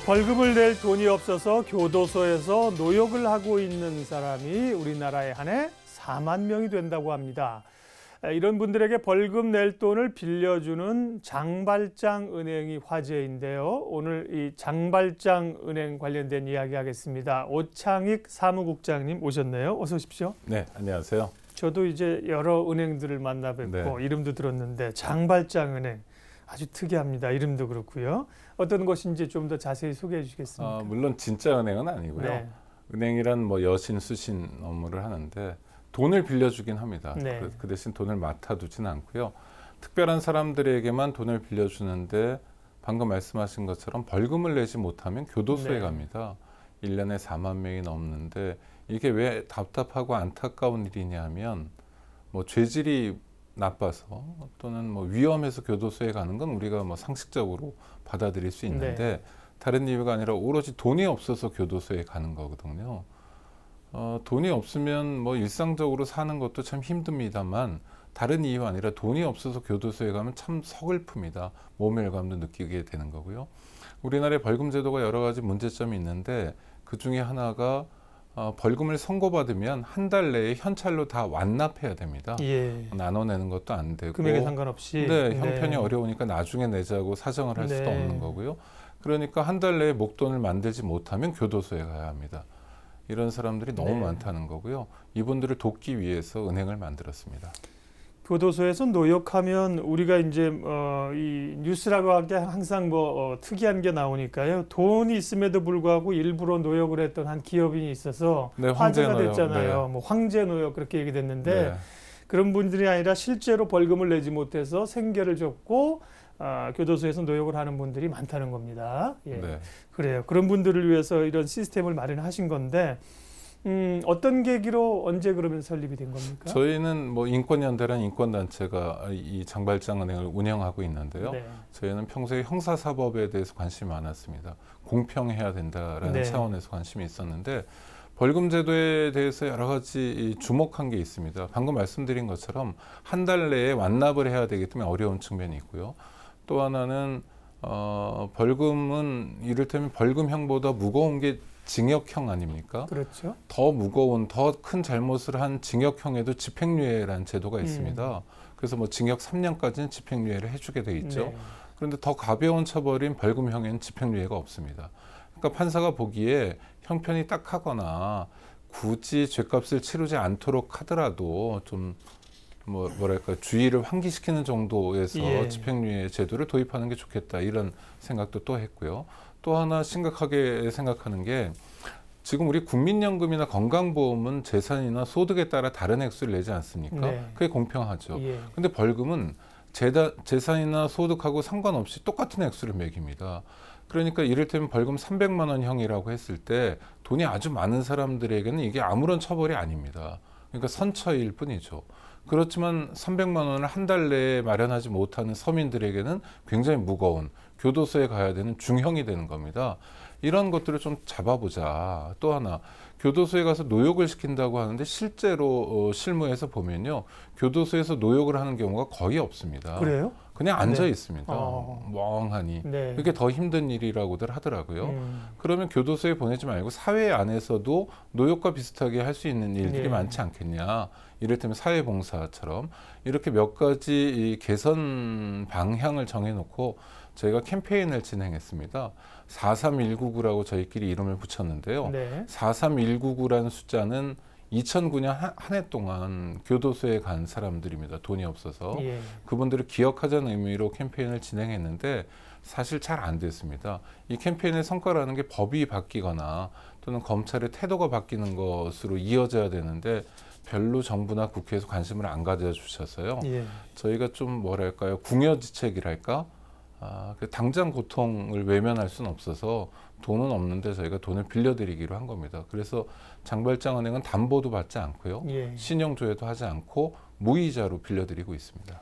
벌금을 낼 돈이 없어서 교도소에서 노역을 하고 있는 사람이 우리나라에 한 해 4만 명이 된다고 합니다. 이런 분들에게 벌금 낼 돈을 빌려주는 장발장 은행이 화제인데요. 오늘 이 장발장 은행 관련된 이야기 하겠습니다. 오창익 사무국장님 오셨네요. 어서 오십시오. 네, 안녕하세요. 저도 이제 여러 은행들을 만나 뵙고 이름도 들었는데 장발장 은행 아주 특이합니다. 이름도 그렇고요. 어떤 것인지 좀 더 자세히 소개해 주시겠습니까? 물론 진짜 은행은 아니고요. 네. 은행이란 뭐 여신, 수신 업무를 하는데 돈을 빌려주긴 합니다. 네. 그 대신 돈을 맡아두지는 않고요. 특별한 사람들에게만 돈을 빌려주는데 방금 말씀하신 것처럼 벌금을 내지 못하면 교도소에 네. 갑니다. 1년에 4만 명이 넘는데 이게 왜 답답하고 안타까운 일이냐 하면 뭐 죄질이 나빠서 또는 뭐 위험해서 교도소에 가는 건 우리가 뭐 상식적으로 받아들일 수 있는데 네. 다른 이유가 아니라 오로지 돈이 없어서 교도소에 가는 거거든요. 돈이 없으면 뭐 일상적으로 사는 것도 참 힘듭니다만 다른 이유 아니라 돈이 없어서 교도소에 가면 참 서글픕니다. 모멸감도 느끼게 되는 거고요. 우리나라의 벌금 제도가 여러 가지 문제점이 있는데 그 중에 하나가 벌금을 선고받으면 한 달 내에 현찰로 다 완납해야 됩니다. 예. 나눠내는 것도 안 되고 금액에 상관없이. 네, 형편이 어려우니까 나중에 내자고 사정을 할 수도 없는 거고요. 그러니까 한 달 내에 목돈을 만들지 못하면 교도소에 가야 합니다. 이런 사람들이 너무 많다는 거고요. 이분들을 돕기 위해서 은행을 만들었습니다. 교도소에서 노역하면 우리가 이제 이 뉴스라고 하기 항상 특이한 게 나오니까요. 돈이 있음에도 불구하고 일부러 노역을 했던 한 기업인이 있어서 화제가 됐잖아요. 네. 뭐 황제 노역 그렇게 얘기됐는데 네. 그런 분들이 아니라 실제로 벌금을 내지 못해서 생계를 줬고 교도소에서 노역을 하는 분들이 많다는 겁니다. 예. 네. 그래요. 그런 분들을 위해서 이런 시스템을 마련하신 건데 어떤 계기로 언제 그러면 설립이 된 겁니까? 저희는 뭐 인권연대라는 인권단체가 이 장발장은행을 운영하고 있는데요. 네. 저희는 평소에 형사사법에 대해서 관심이 많았습니다. 공평해야 된다라는 차원에서 관심이 있었는데 벌금 제도에 대해서 여러 가지 주목한 게 있습니다. 방금 말씀드린 것처럼 한 달 내에 완납을 해야 되기 때문에 어려운 측면이 있고요. 또 하나는 벌금은 이를테면 벌금형보다 무거운 게 징역형 아닙니까? 그렇죠. 더 무거운, 더 큰 잘못을 한 징역형에도 집행유예라는 제도가 있습니다. 그래서 뭐 징역 3년까지는 집행유예를 해주게 돼 있죠. 네. 그런데 더 가벼운 처벌인 벌금형에는 집행유예가 없습니다. 그러니까 판사가 보기에 형편이 딱하거나 굳이 죄값을 치르지 않도록 하더라도 좀 뭐랄까 주의를 환기시키는 정도에서 집행유예 제도를 도입하는 게 좋겠다 이런 생각도 또 했고요. 또 하나 심각하게 생각하는 게 지금 우리 국민연금이나 건강보험은 재산이나 소득에 따라 다른 액수를 내지 않습니까? 네. 그게 공평하죠. 예. 근데 벌금은 재산이나 소득하고 상관없이 똑같은 액수를 매깁니다. 그러니까 이를테면 벌금 300만 원형이라고 했을 때 돈이 아주 많은 사람들에게는 이게 아무런 처벌이 아닙니다. 그러니까 선처일 뿐이죠. 그렇지만 300만 원을 한 달 내에 마련하지 못하는 서민들에게는 굉장히 무거운 교도소에 가야 되는 중형이 되는 겁니다. 이런 것들을 좀 잡아보자. 또 하나 교도소에 가서 노역을 시킨다고 하는데 실제로 실무에서 보면요. 교도소에서 노역을 하는 경우가 거의 없습니다. 그래요? 그냥 앉아 있습니다. 멍하니. 네. 그게 더 힘든 일이라고들 하더라고요. 그러면 교도소에 보내지 말고 사회 안에서도 노역과 비슷하게 할 수 있는 일들이 많지 않겠냐. 이를테면 사회봉사처럼 이렇게 몇 가지 이 개선 방향을 정해놓고 저희가 캠페인을 진행했습니다. 43199라고 저희끼리 이름을 붙였는데요. 43199라는 숫자는 2009년 한 해 동안 교도소에 간 사람들입니다. 돈이 없어서. 그분들을 기억하자는 의미로 캠페인을 진행했는데 사실 잘 안 됐습니다. 이 캠페인의 성과라는 게 법이 바뀌거나 또는 검찰의 태도가 바뀌는 것으로 이어져야 되는데 별로 정부나 국회에서 관심을 안 가져주셔서요. 저희가 좀 뭐랄까요, 궁여지책이랄까? 당장 고통을 외면할 수는 없어서 돈은 없는데 저희가 돈을 빌려드리기로 한 겁니다. 그래서 장발장은행은 담보도 받지 않고요. 신용조회도 하지 않고 무이자로 빌려드리고 있습니다.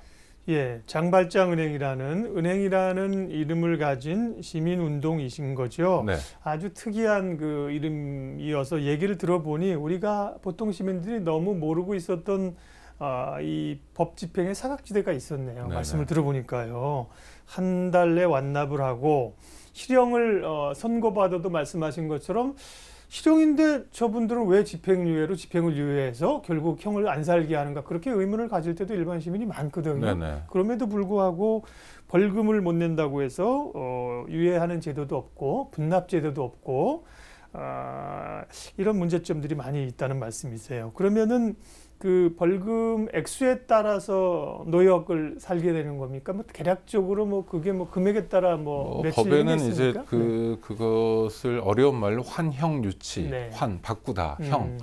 예, 장발장은행이라는 은행이라는 이름을 가진 시민운동이신 거죠. 네. 아주 특이한 그 이름이어서 얘기를 들어보니 우리가 보통 시민들이 너무 모르고 있었던 이 법 집행에 사각지대가 있었네요. 네네. 말씀을 들어보니까요. 한 달 내 완납을 하고 실형을 선고받아도 말씀하신 것처럼 실형인데 저분들은 왜 집행유예로 집행을 유예해서 결국 형을 안 살게 하는가 그렇게 의문을 가질 때도 일반 시민이 많거든요. 네네. 그럼에도 불구하고 벌금을 못 낸다고 해서 유예하는 제도도 없고 분납 제도도 없고 이런 문제점들이 많이 있다는 말씀이세요. 그러면은 그 벌금 액수에 따라서 노역을 살게 되는 겁니까? 뭐 대략적으로 뭐 그게 뭐 금액에 따라 뭐 법에는 이제 네. 그것을 어려운 말로 환형 유치, 네. 바꾸다,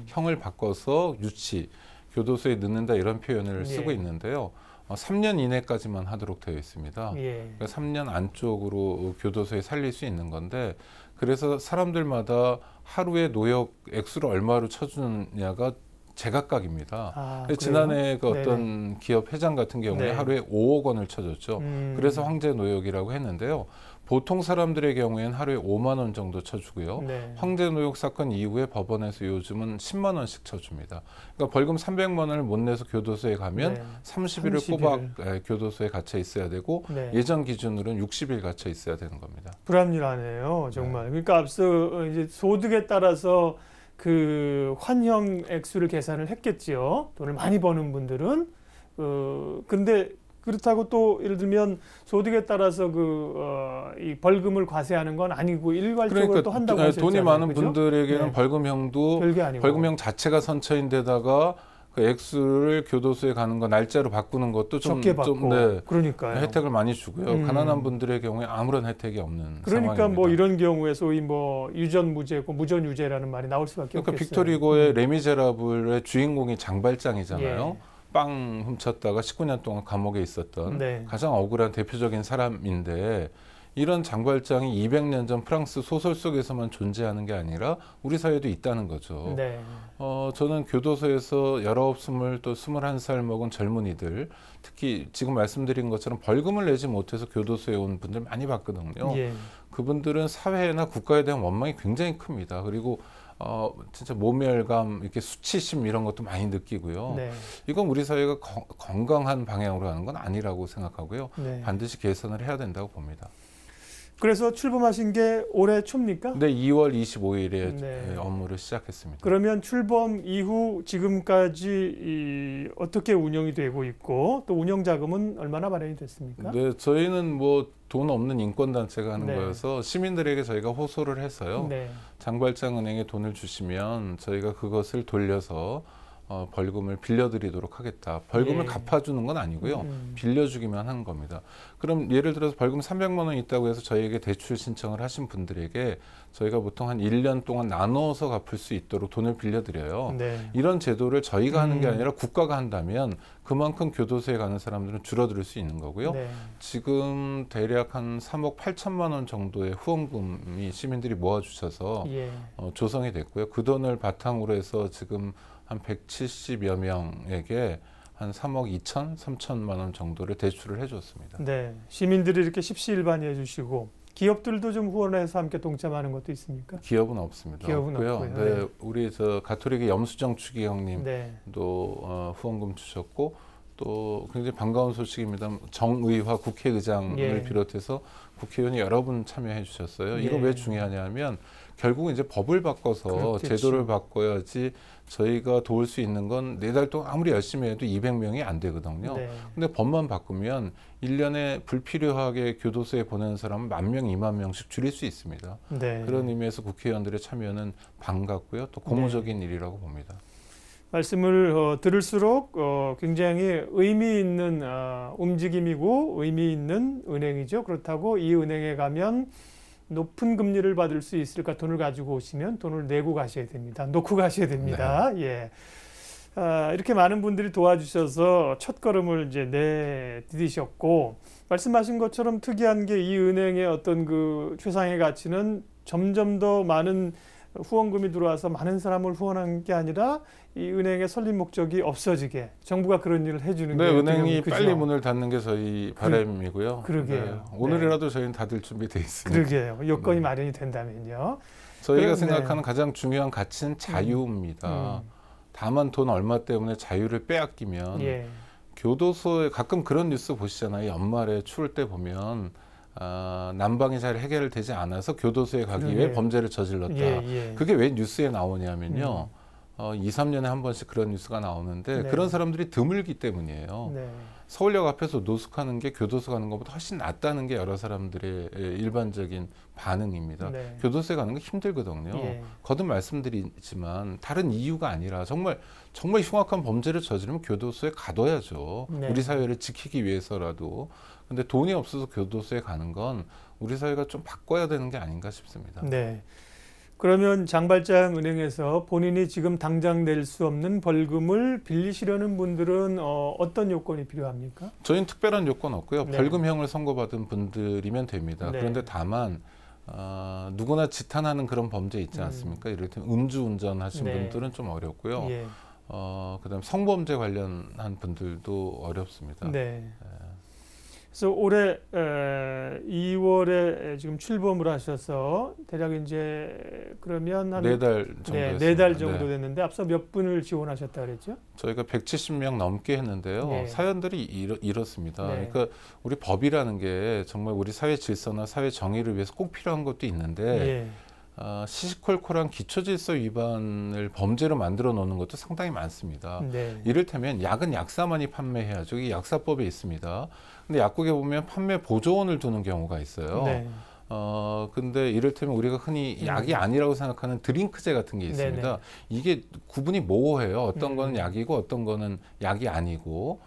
형을 바꿔서 유치, 교도소에 넣는다 이런 표현을 쓰고 있는데요. 3년 이내까지만 하도록 되어 있습니다. 그러니까 3년 안쪽으로 교도소에 살릴 수 있는 건데 그래서 사람들마다 하루에 노역 액수를 얼마로 쳐주느냐가 제각각입니다. 지난해 그 어떤 기업 회장 같은 경우에 하루에 5억 원을 쳐줬죠. 그래서 황제 노역이라고 했는데요. 보통 사람들의 경우에는 하루에 5만 원 정도 쳐주고요. 황제 노역 사건 이후에 법원에서 요즘은 10만 원씩 쳐줍니다. 그러니까 벌금 300만 원을 못 내서 교도소에 가면 30일을 꼬박 교도소에 갇혀 있어야 되고 예전 기준으로는 60일 갇혀 있어야 되는 겁니다. 불합리하네요, 정말. 그러니까 앞서 이제 소득에 따라서 그 환형 액수를 계산을 했겠지요. 돈을 많이 버는 분들은. 근데 그렇다고 또 예를 들면 소득에 따라서 이 벌금을 과세하는 건 아니고 일괄적으로 그러니까 또 한다고 하셨잖아요. 돈이 많은 그죠? 분들에게는 벌금형도 벌금형 자체가 선처인데다가 그 액수를 교도소에 가는 거 날짜로 바꾸는 것도 적게 받고 그러니까요. 혜택을 많이 주고요. 가난한 분들의 경우에 아무런 혜택이 없는 그러니까 상황입니다. 뭐 이런 경우에 소위 뭐 유전무죄고 무전유죄라는 말이 나올 수밖에 없겠어요. 그러니까 빅토르 후고의 레미제라블의 주인공이 장발장이잖아요. 빵 훔쳤다가 19년 동안 감옥에 있었던 가장 억울한 대표적인 사람인데 이런 장발장이 200년 전 프랑스 소설 속에서만 존재하는 게 아니라 우리 사회에도 있다는 거죠. 저는 교도소에서 19, 20, 또 21살 먹은 젊은이들 특히 지금 말씀드린 것처럼 벌금을 내지 못해서 교도소에 온 분들 많이 봤거든요. 그분들은 사회나 국가에 대한 원망이 굉장히 큽니다. 그리고 진짜 모멸감, 이렇게 수치심 이런 것도 많이 느끼고요. 이건 우리 사회가 건강한 방향으로 가는 건 아니라고 생각하고요. 반드시 개선을 해야 된다고 봅니다. 그래서 출범하신 게 올해 초입니까? 네, 2월 25일에 업무를 시작했습니다. 그러면 출범 이후 지금까지 어떻게 운영이 되고 있고 또 운영 자금은 얼마나 마련이 됐습니까? 네, 저희는 뭐 돈 없는 인권단체가 하는 거여서 시민들에게 저희가 호소를 해서요. 장발장 은행에 돈을 주시면 저희가 그것을 돌려서 벌금을 빌려드리도록 하겠다. 벌금을 갚아주는 건 아니고요. 빌려주기만 하는 겁니다. 그럼 예를 들어서 벌금 300만 원 있다고 해서 저희에게 대출 신청을 하신 분들에게 저희가 보통 한 1년 동안 나눠서 갚을 수 있도록 돈을 빌려드려요. 이런 제도를 저희가 하는 게 아니라 국가가 한다면 그만큼 교도소에 가는 사람들은 줄어들 수 있는 거고요. 지금 대략 한 3억 8천만 원 정도의 후원금이 시민들이 모아주셔서 조성이 됐고요. 그 돈을 바탕으로 해서 지금 한 170여 명에게 한 3억 2천, 3천만 원 정도를 대출을 해줬습니다. 시민들이 이렇게 십시일반이 해주시고 기업들도 좀 후원해서 함께 동참하는 것도 있습니까? 기업은 없습니다. 기업은 없고요. 우리 가톨릭의 염수정 추기경님도 후원금 주셨고 또 굉장히 반가운 소식입니다. 정의화 국회의장을 비롯해서 국회의원이 여러 분 참여해 주셨어요. 이거 왜 중요하냐면 결국은 이제 법을 바꿔서 제도를 바꿔야지 저희가 도울 수 있는 건 4달 동안 아무리 열심히 해도 200명이 안 되거든요. 근데 법만 바꾸면 1년에 불필요하게 교도소에 보내는 사람은 10,000명, 20,000명씩 줄일 수 있습니다. 그런 의미에서 국회의원들의 참여는 반갑고요. 또 고무적인 일이라고 봅니다. 말씀을 들을수록 굉장히 의미 있는 움직임이고 의미 있는 은행이죠. 그렇다고 이 은행에 가면 높은 금리를 받을 수 있을까? 돈을 가지고 오시면 돈을 내고 가셔야 됩니다. 놓고 가셔야 됩니다. 이렇게 많은 분들이 도와주셔서 첫걸음을 이제 내디디셨고 말씀하신 것처럼 특이한 게 이 은행의 어떤 그 최상의 가치는 점점 더 많은 후원금이 들어와서 많은 사람을 후원한 게 아니라 이 은행의 설립 목적이 없어지게 정부가 그런 일을 해주는 게 은행이 빨리 문을 닫는 게 저희 바람이고요. 그러게요. 오늘이라도 저희는 닫을 준비돼 있습니다. 그러게요. 여건이 마련이 된다면요. 저희가 생각하는 가장 중요한 가치는 자유입니다. 다만 돈 얼마 때문에 자유를 빼앗기면 예. 교도소에 가끔 그런 뉴스 보시잖아요. 연말에 추울 때 보면 난방이 잘 해결되지 않아서 교도소에 가기 위해 범죄를 저질렀다. 그게 왜 뉴스에 나오냐면요. 2, 3년에 한 번씩 그런 뉴스가 나오는데 그런 사람들이 드물기 때문이에요. 서울역 앞에서 노숙하는 게 교도소 가는 것보다 훨씬 낫다는 게 여러 사람들의 일반적인 반응입니다. 교도소에 가는 거 힘들거든요. 거듭 말씀드리지만 다른 이유가 아니라 정말 흉악한 범죄를 저지르면 교도소에 가둬야죠. 우리 사회를 지키기 위해서라도. 근데 돈이 없어서 교도소에 가는 건 우리 사회가 좀 바꿔야 되는 게 아닌가 싶습니다. 네. 그러면 장발장 은행에서 본인이 지금 당장 낼 수 없는 벌금을 빌리시려는 분들은 어떤 요건이 필요합니까? 저희는 특별한 요건 없고요. 벌금형을 선고받은 분들이면 됩니다. 그런데 다만 누구나 지탄하는 그런 범죄 있지 않습니까? 이를테면 음주운전 하신 분들은 좀 어렵고요. 그다음 성범죄 관련한 분들도 어렵습니다. 그래서 올해 2월에 지금 출범을 하셔서 대략 이제 그러면 한 4달 정도 했습니다. 4달 정도 됐는데 앞서 몇 분을 지원하셨다 그랬죠? 저희가 170명 넘게 했는데요. 사연들이 이렇습니다. 그러니까 우리 법이라는 게 정말 우리 사회 질서나 사회 정의를 위해서 꼭 필요한 것도 있는데 시시콜콜한 기초질서 위반을 범죄로 만들어 놓는 것도 상당히 많습니다. 이를테면 약은 약사만이 판매해야죠. 이게 약사법에 있습니다. 근데 약국에 보면 판매 보조원을 두는 경우가 있어요. 근데 이를테면 우리가 흔히 약이 아니라고 생각하는 드링크제 같은 게 있습니다. 이게 구분이 모호해요. 어떤 거는 약이고 어떤 거는 약이 아니고.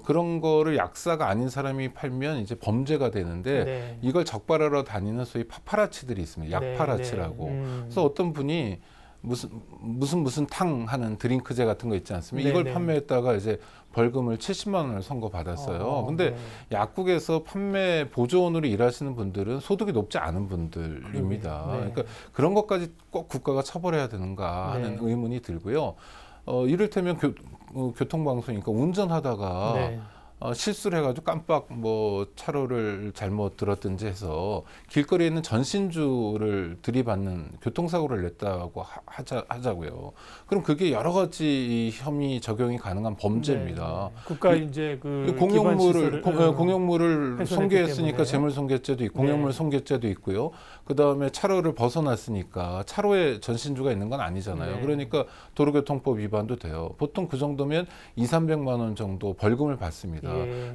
그런 거를 약사가 아닌 사람이 팔면 이제 범죄가 되는데 이걸 적발하러 다니는 소위 파파라치들이 있습니다. 약파라치라고. 그래서 어떤 분이 무슨 탕 하는 드링크제 같은 거 있지 않습니까? 이걸 판매했다가 이제 벌금을 70만 원을 선고받았어요. 근데 약국에서 판매 보조원으로 일하시는 분들은 소득이 높지 않은 분들입니다. 그러니까 그런 것까지 꼭 국가가 처벌해야 되는가 하는 의문이 들고요. 이를테면 교통방송이니까 운전하다가 실수를 해가지고 깜빡 차로를 잘못 들었든지 해서 길거리에 있는 전신주를 들이받는 교통사고를 냈다고 하자고요. 그럼 그게 여러 가지 혐의 적용이 가능한 범죄입니다. 국가 이제 그 공용물을 손괴했으니까 재물손괴죄도 있고 공용물 손괴죄도 있고요. 그 다음에 차로를 벗어났으니까 차로에 전신주가 있는 건 아니잖아요. 그러니까 도로교통법 위반도 돼요. 보통 그 정도면 200~300만 원 정도 벌금을 받습니다.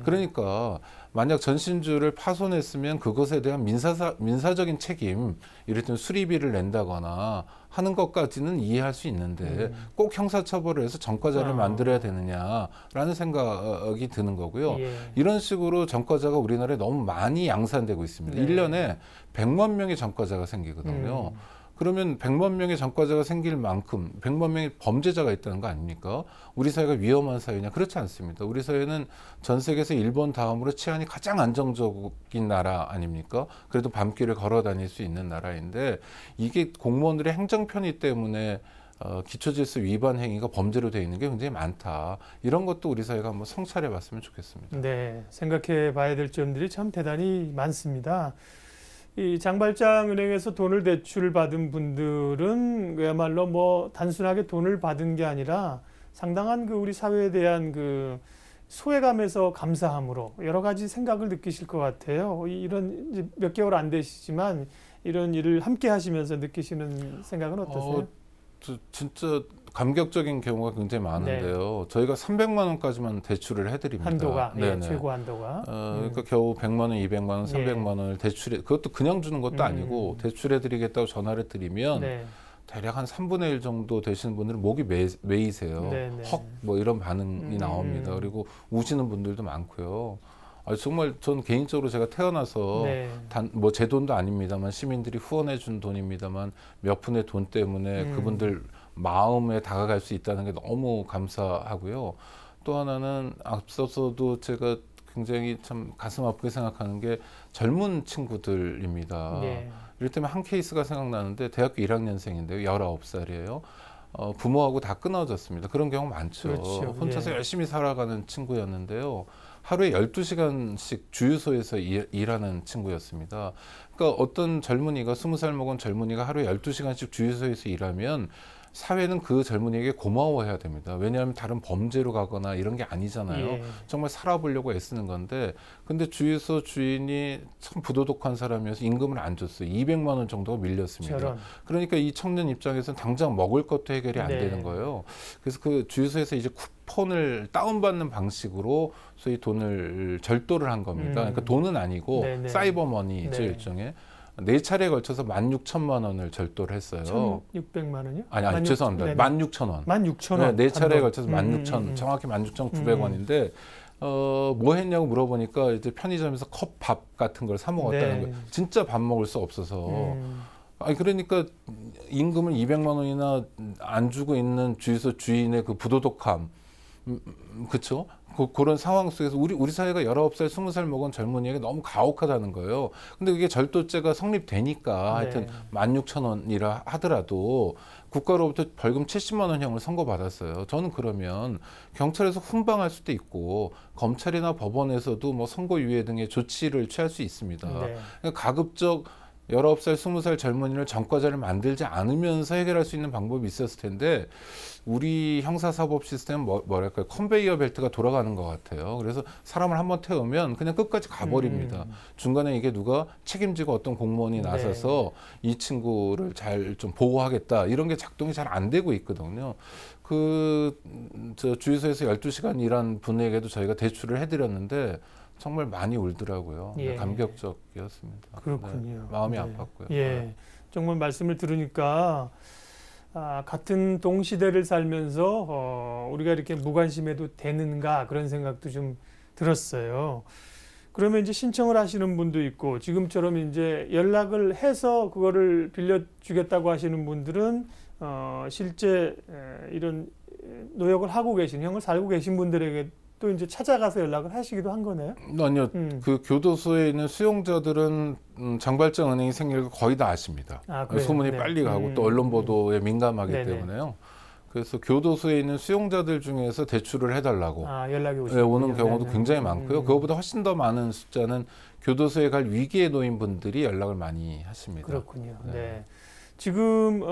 그러니까 만약 전신주를 파손했으면 그것에 대한 민사적인 책임, 이를테면 수리비를 낸다거나 하는 것까지는 이해할 수 있는데 꼭 형사처벌을 해서 전과자를 만들어야 되느냐라는 생각이 드는 거고요. 이런 식으로 전과자가 우리나라에 너무 많이 양산되고 있습니다. 1년에 100만 명의 전과자가 생기거든요. 그러면 100만 명의 전과자가 생길 만큼 100만 명의 범죄자가 있다는 거 아닙니까? 우리 사회가 위험한 사회냐? 그렇지 않습니다. 우리 사회는 전 세계에서 일본 다음으로 치안이 가장 안정적인 나라 아닙니까? 그래도 밤길을 걸어 다닐 수 있는 나라인데 이게 공무원들의 행정 편의 때문에 기초질서 위반 행위가 범죄로 되어 있는 게 굉장히 많다. 이런 것도 우리 사회가 한번 성찰해 봤으면 좋겠습니다. 네, 생각해 봐야 될 점들이 참 대단히 많습니다. 이 장발장 은행에서 돈을 대출받은 분들은 그야말로 단순하게 돈을 받은 게 아니라 상당한 그 우리 사회에 대한 그 소외감에서 감사함으로 여러 가지 생각을 느끼실 것 같아요. 이런 이제 몇 개월 안 되시지만 이런 일을 함께 하시면서 느끼시는 생각은 어떠세요? 진짜 감격적인 경우가 굉장히 많은데요. 저희가 300만 원까지만 대출을 해드립니다. 한도가, 최고 한도가. 그러니까 겨우 100만 원, 200만 원, 300만 원을 그것도 그냥 주는 것도 아니고 대출해드리겠다고 전화를 드리면 대략 한 3분의 1 정도 되시는 분들은 목이 메이세요. 헉, 이런 반응이 나옵니다. 그리고 우시는 분들도 많고요. 정말 전 개인적으로 제가 태어나서 제 돈도 아닙니다만 시민들이 후원해 준 돈입니다만 몇 푼의 돈 때문에 그분들 마음에 다가갈 수 있다는 게 너무 감사하고요. 또 하나는 앞서서도 제가 굉장히 참 가슴 아프게 생각하는 게 젊은 친구들입니다. 이를테면 한 케이스가 생각나는데 대학교 1학년생인데요. 19살이에요. 부모하고 다 끊어졌습니다. 그런 경우 많죠. 혼자서 열심히 살아가는 친구였는데요. 하루에 12시간씩 주유소에서 일하는 친구였습니다. 그러니까 어떤 젊은이가 20살 먹은 젊은이가 하루에 12시간씩 주유소에서 일하면 사회는 그 젊은이에게 고마워해야 됩니다. 왜냐하면 다른 범죄로 가거나 이런 게 아니잖아요. 예. 정말 살아보려고 애쓰는 건데, 근데 주유소 주인이 참 부도덕한 사람이어서 임금을 안 줬어요. 200만 원 정도가 밀렸습니다. 저런. 그러니까 이 청년 입장에서는 당장 먹을 것도 해결이 안 네. 되는 거예요. 그래서 그 주유소에서 이제 쿠폰을 다운받는 방식으로 소위 돈을 절도를 한 겁니다. 그러니까 돈은 아니고 네네. 사이버머니죠, 네. 일종의. 4차례에 걸쳐서 16,000만 원을 절도를 했어요. 1,600만 원이요? 아니 죄송합니다. 16,000원. 16,000원. 네, 4차례에 걸쳐서 16,000, 정확히 16,900원인데 뭐 했냐고 물어보니까 이제 편의점에서 컵 밥 같은 걸 사 먹었다는 네. 거예요. 진짜 밥 먹을 수 없어서. 아니 그러니까 임금을 200만 원이나 안 주고 있는 주유소 주인의 그 부도덕함, 그렇죠? 그런 상황 속에서 우리 사회가 19살, 20살 먹은 젊은이에게 너무 가혹하다는 거예요. 근데 그게 절도죄가 성립되니까 하여튼 16,000원이라 하더라도 국가로부터 벌금 70만 원형을 선고받았어요. 저는 그러면 경찰에서 훈방할 수도 있고 검찰이나 법원에서도 뭐 선고유예 등의 조치를 취할 수 있습니다. 네. 그러니까 가급적 19살, 20살 젊은이를 전과자를 만들지 않으면서 해결할 수 있는 방법이 있었을 텐데 우리 형사사법 시스템은 뭐랄까요, 컨베이어 벨트가 돌아가는 것 같아요. 그래서 사람을 한번 태우면 그냥 끝까지 가버립니다. 중간에 이게 누가 책임지고 어떤 공무원이 나서서 이 친구를 잘 좀 보호하겠다 이런 게 작동이 잘 안 되고 있거든요. 저 주유소에서 12시간 일한 분에게도 저희가 대출을 해드렸는데 정말 많이 울더라고요. 예. 감격적이었습니다. 그렇군요. 네, 마음이 아팠고요. 예, 정말 말씀을 들으니까 같은 동시대를 살면서 우리가 이렇게 무관심해도 되는가 그런 생각도 좀 들었어요. 그러면 이제 신청을 하시는 분도 있고 지금처럼 이제 연락을 해서 그거를 빌려주겠다고 하시는 분들은 실제 이런 노역을 하고 계신, 형을 살고 계신 분들에게 또 이제 찾아가서 연락을 하시기도 한 거네요? 아니요. 그 교도소에 있는 수용자들은 장발장 은행이 생길 거 거의 다 아십니다. 소문이 빨리 가고 또 언론 보도에 민감하기 때문에요. 그래서 교도소에 있는 수용자들 중에서 대출을 해달라고 연락이 오는 경우도 굉장히 많고요. 그거보다 훨씬 더 많은 숫자는 교도소에 갈 위기에 놓인 분들이 연락을 많이 하십니다. 그렇군요. 네. 지금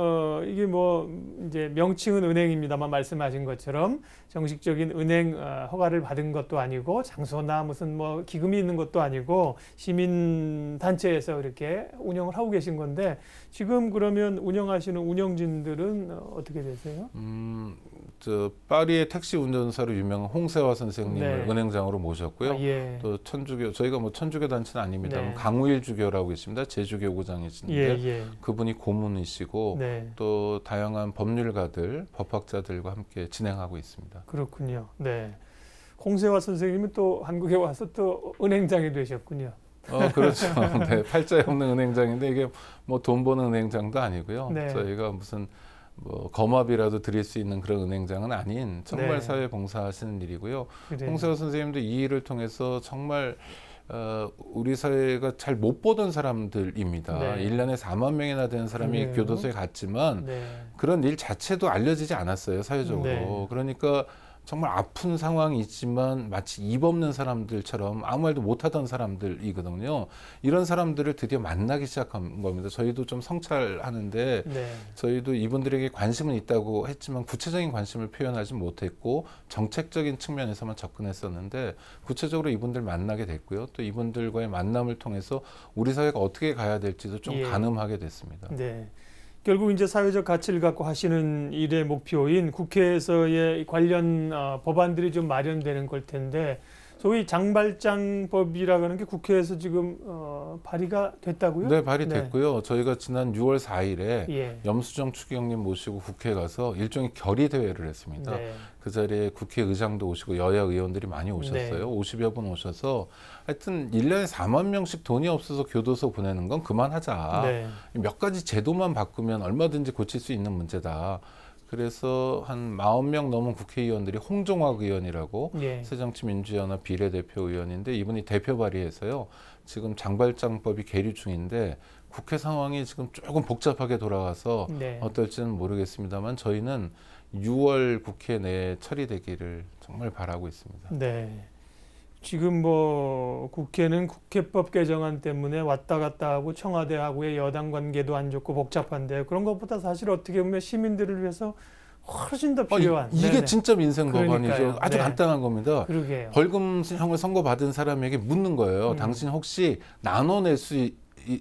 이게 뭐 이제 명칭은 은행입니다만 말씀하신 것처럼 정식적인 은행 허가를 받은 것도 아니고 장소나 무슨 뭐 기금이 있는 것도 아니고 시민 단체에서 이렇게 운영을 하고 계신 건데 지금 그러면 운영하시는 운영진들은 어떻게 되세요? 저 파리의 택시 운전사로 유명한 홍세화 선생님을 은행장으로 모셨고요. 또 천주교, 저희가 뭐 천주교 단체는 아닙니다. 강우일 주교라고 계십니다. 제주교구장이신데 그분이 고문이시고 또 다양한 법률가들, 법학자들과 함께 진행하고 있습니다. 그렇군요. 네. 홍세화 선생님은 또 한국에 와서 또 은행장이 되셨군요. 그렇죠. 네, 팔자에 없는 은행장인데 이게 뭐 돈 버는 은행장도 아니고요. 저희가 무슨 뭐 거마비라도 드릴 수 있는 그런 은행장은 아닌 정말 사회 봉사하시는 일이고요. 홍세화 선생님도 이 일을 통해서 정말 우리 사회가 잘 못 보던 사람들입니다. 1년에 4만 명이나 되는 사람이 교도소에 갔지만 그런 일 자체도 알려지지 않았어요, 사회적으로. 그러니까 정말 아픈 상황이 있지만 마치 입 없는 사람들처럼 아무 말도 못하던 사람들이거든요. 이런 사람들을 드디어 만나기 시작한 겁니다. 저희도 좀 성찰하는데 저희도 이분들에게 관심은 있다고 했지만 구체적인 관심을 표현하지 못했고 정책적인 측면에서만 접근했었는데 구체적으로 이분들 만나게 됐고요. 또 이분들과의 만남을 통해서 우리 사회가 어떻게 가야 될지도 좀 가늠하게 됐습니다. 결국 이제 사회적 가치를 갖고 하시는 일의 목표인 국회에서의 관련 법안들이 좀 마련되는 걸 텐데 소위 장발장법이라고 하는 게 국회에서 지금 발의가 됐다고요? 네, 발의됐고요. 저희가 지난 6월 4일에 염수정 추기경님 모시고 국회에 가서 일종의 결의대회를 했습니다. 그 자리에 국회의장도 오시고 여야 의원들이 많이 오셨어요. 50여 분 오셔서 하여튼 1년에 4만 명씩 돈이 없어서 교도소 보내는 건 그만하자. 몇 가지 제도만 바꾸면 얼마든지 고칠 수 있는 문제다. 그래서 한 40명 넘은 국회의원들이 홍종학 의원이라고 새정치민주연합 비례대표 의원인데 이분이 대표 발의해서요. 지금 장발장법이 계류 중인데 국회 상황이 지금 조금 복잡하게 돌아가서 어떨지는 모르겠습니다만 저희는 6월 국회 내에 처리되기를 정말 바라고 있습니다. 지금 뭐 국회는 국회법 개정안 때문에 왔다 갔다 하고 청와대하고의 여당 관계도 안 좋고 복잡한데 그런 것보다 사실 어떻게 보면 시민들을 위해서 훨씬 더 필요한. 이게 네네. 진짜 민생 법안이죠. 그러니까요. 아주 네. 간단한 겁니다. 그러게요. 벌금형을 선고받은 사람에게 묻는 거예요. 당신 혹시 나눠낼 수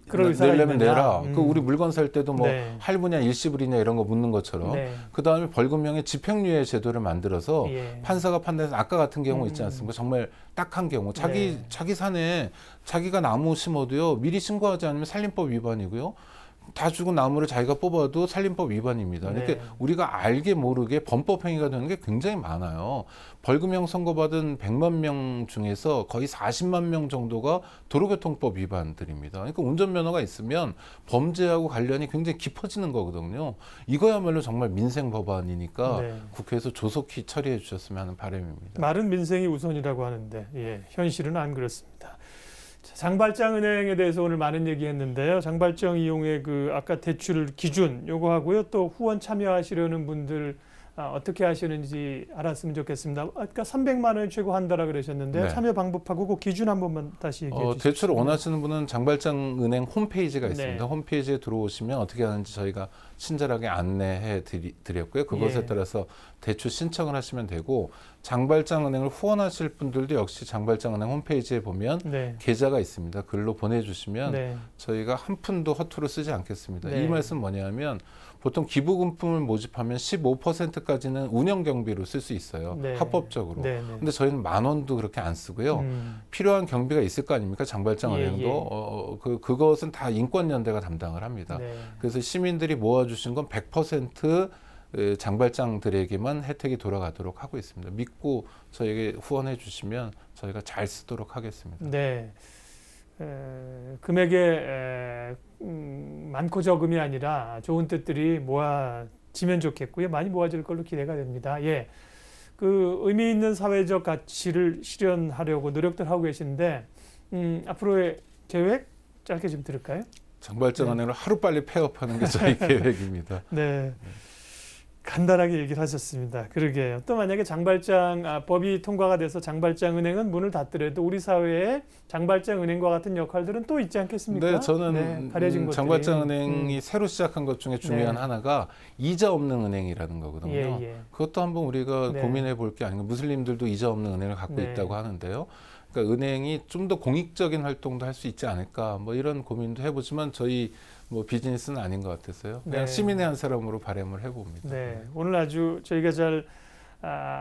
그럴 의사가 내려면 있느냐? 내라. 그 우리 물건 살 때도 뭐 네. 할부냐 일시불이냐 이런 거 묻는 것처럼 네. 그다음에 벌금형의 집행유예 제도를 만들어서 예. 판사가 판단해서 아까 같은 경우 있지 않습니까? 정말 딱한 경우 네. 자기 산에 자기가 나무 심어도요 미리 신고하지 않으면 살림법 위반이고요. 다 죽은 나무를 자기가 뽑아도 살림법 위반입니다. 네. 그러니까 우리가 알게 모르게 범법 행위가 되는 게 굉장히 많아요. 벌금형 선고받은 100만 명 중에서 거의 40만 명 정도가 도로교통법 위반들입니다. 그러니까 운전면허가 있으면 범죄하고 관련이 굉장히 깊어지는 거거든요. 이거야말로 정말 민생 법안이니까 네. 국회에서 조속히 처리해 주셨으면 하는 바람입니다. 말은 민생이 우선이라고 하는데 예, 현실은 안 그렇습니다. 장발장은행에 대해서 오늘 많은 얘기했는데요. 장발장 이용의 그 아까 대출 기준 요거 하고요. 또 후원 참여하시려는 분들 어떻게 하시는지 알았으면 좋겠습니다. 아까 300만 원 최고 한다라 그러셨는데 네. 참여 방법하고 그 기준 한 번만 다시 얘기해 주시죠. 대출을 원하시는 분은 장발장은행 홈페이지가 있습니다. 네. 홈페이지에 들어오시면 어떻게 하는지 저희가 친절하게 안내해 드렸고요. 그것에 예. 따라서 대출 신청을 하시면 되고 장발장은행을 후원하실 분들도 역시 장발장은행 홈페이지에 보면 네. 계좌가 있습니다. 글로 보내주시면 네. 저희가 한 푼도 허투루 쓰지 않겠습니다. 네. 이 말씀 뭐냐면 보통 기부금품을 모집하면 15%까지는 운영 경비로 쓸 수 있어요. 네. 합법적으로. 네. 네. 근데 저희는 10,000원도 그렇게 안 쓰고요. 필요한 경비가 있을 거 아닙니까? 장발장은행도. 예, 예. 그것은 다 인권연대가 담당을 합니다. 네. 그래서 시민들이 모아주신 건 100% 장발장들에게만 혜택이 돌아가도록 하고 있습니다. 믿고 저에게 후원해 주시면 저희가 잘 쓰도록 하겠습니다. 네. 금액에 많고 적음이 아니라 좋은 뜻들이 모아지면 좋겠고요. 많이 모아질 걸로 기대가 됩니다. 예. 그 의미 있는 사회적 가치를 실현하려고 노력들 하고 계신데 앞으로의 계획 짧게 좀 들을까요? 장발장은행을 하루빨리 폐업하는 게 저희 계획입니다. 네. 간단하게 얘기를 하셨습니다. 그러게요. 또 만약에 법이 통과가 돼서 장발장은행은 문을 닫더라도 우리 사회에 장발장은행과 같은 역할들은 또 있지 않겠습니까? 네, 저는 가려진 것들이. 장발장은행이 새로 시작한 것 중에 중요한 네. 하나가 이자 없는 은행이라는 거거든요. 예, 예. 그것도 한번 우리가 네. 고민해 볼 게 아닌가. 무슬림들도 이자 없는 은행을 갖고 네. 있다고 하는데요. 그러니까 은행이 좀 더 공익적인 활동도 할 수 있지 않을까. 뭐 이런 고민도 해보지만 저희 뭐 비즈니스는 아닌 것 같아서요. 그냥 네. 시민의 한 사람으로 바람을 해봅니다. 네, 오늘 아주 저희가 잘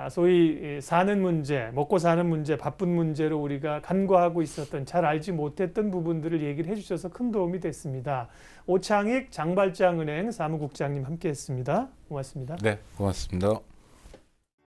소위 사는 문제, 먹고 사는 문제, 바쁜 문제로 우리가 간과하고 있었던 잘 알지 못했던 부분들을 얘기를 해주셔서 큰 도움이 됐습니다. 오창익 장발장은행 사무국장님 함께했습니다. 고맙습니다. 네, 고맙습니다.